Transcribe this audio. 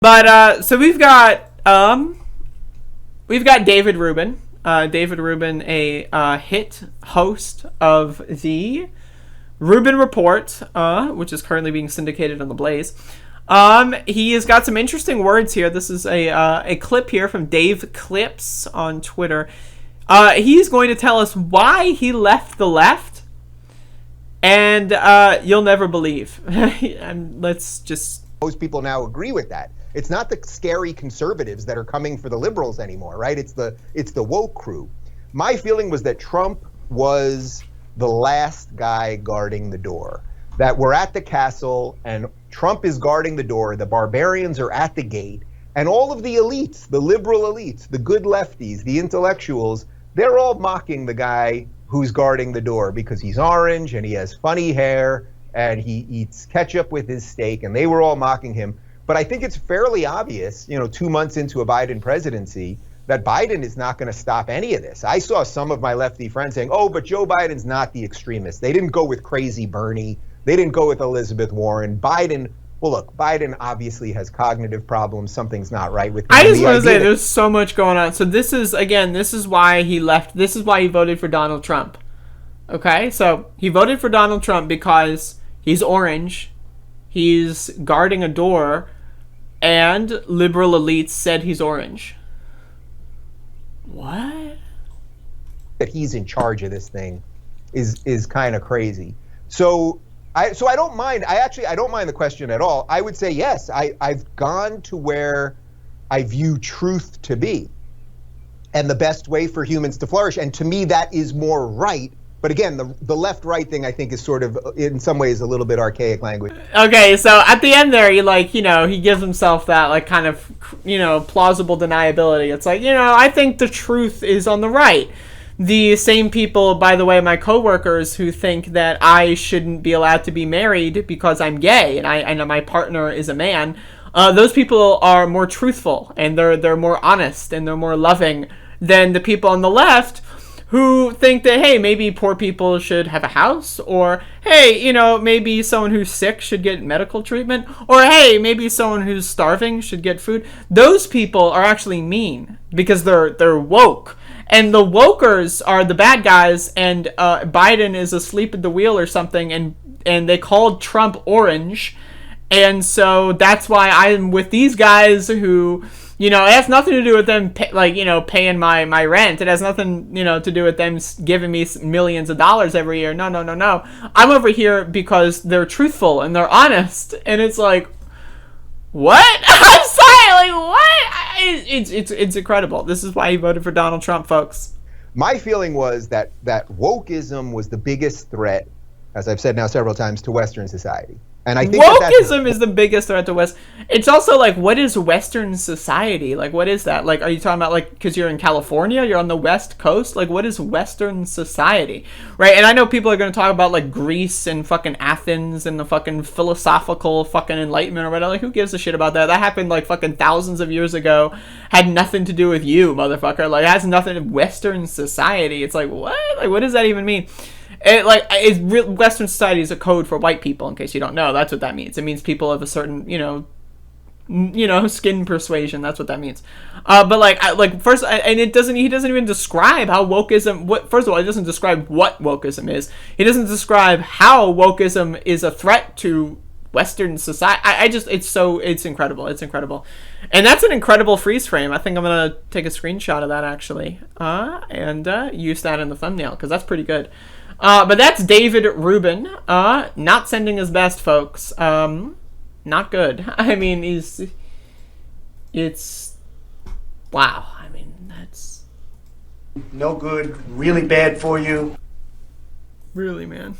But so we've got David Rubin. David Rubin, a hit host of the Rubin Report, which is currently being syndicated on the Blaze. He has got some interesting words here. This is a clip here from Dave Clips on Twitter. He's going to tell us why he left the left, and you'll never believe. And let's just... Most people now agree with that. It's not the scary conservatives that are coming for the liberals anymore, right? It's the woke crew. My feeling was that Trump was the last guy guarding the door. That we're at the castle and Trump is guarding the door, the barbarians are at the gate, and all of the elites, the liberal elites, the good lefties, the intellectuals, they're all mocking the guy who's guarding the door because he's orange and he has funny hair and he eats ketchup with his steak, and they were all mocking him. But I think it's fairly obvious, 2 months into a Biden presidency, that Biden is not going to stop any of this. I saw some of my lefty friends saying, oh, but Joe Biden's not the extremist. They didn't go with crazy Bernie. They didn't go with Elizabeth Warren. Biden, well, look, Biden obviously has cognitive problems. Something's not right with him. I just want to say there's so much going on. So this is why he left. This is why he voted for Donald Trump. Okay? So he voted for Donald Trump because he's orange. He's guarding a door, and liberal elites said he's orange. What? That he's in charge of this thing is kind of crazy. So I don't mind. I don't mind the question at all. I would say yes. I've gone to where I view truth to be, and the best way for humans to flourish. And to me, that is more right. But again, the left-right thing, I think, is sort of, in some ways, a little bit archaic language. Okay, so at the end there, he gives himself that, kind of, plausible deniability. It's like, I think the truth is on the right. The same people, by the way, my coworkers who think that I shouldn't be allowed to be married because I'm gay and my partner is a man, those people are more truthful, and they're more honest, and they're more loving than the people on the left who think that, hey, maybe poor people should have a house, or, hey, maybe someone who's sick should get medical treatment, or, hey, maybe someone who's starving should get food. Those people are actually mean because they're woke. And the wokers are the bad guys, and Biden is asleep at the wheel or something, and they called Trump orange. And so that's why I'm with these guys who... it has nothing to do with them, paying my rent. It has nothing, to do with them giving me millions of dollars every year. No. I'm over here because they're truthful and they're honest. And it's like, what? I'm sorry, what? It's incredible. This is why he voted for Donald Trump, folks. My feeling was that wokeism was the biggest threat, as I've said now several times, to Western society. And I think wokeism is the biggest threat to West. It's also what is Western society? What is that? Are you talking about because you're in California, you're on the West Coast? What is Western society, right? And I know people are going to talk about Greece and fucking Athens and the fucking philosophical fucking Enlightenment or whatever. Who gives a shit about that? That happened fucking thousands of years ago. Had nothing to do with you, motherfucker. It has nothing to Western society. It's what? What does that even mean? Western society is a code for white people, in case you don't know. That's what that means. It means people of a certain, skin persuasion. That's what that means. But first, and he doesn't even describe how wokeism. First of all, he doesn't describe what wokeism is. He doesn't describe how wokeism is a threat to Western society. It's incredible. It's incredible. And that's an incredible freeze frame. I think I'm going to take a screenshot of that, actually, and use that in the thumbnail, because that's pretty good. But that's David Rubin, not sending his best, folks. Not good. I mean, it's, wow. I mean, that's... No good, really bad for you. Really, man.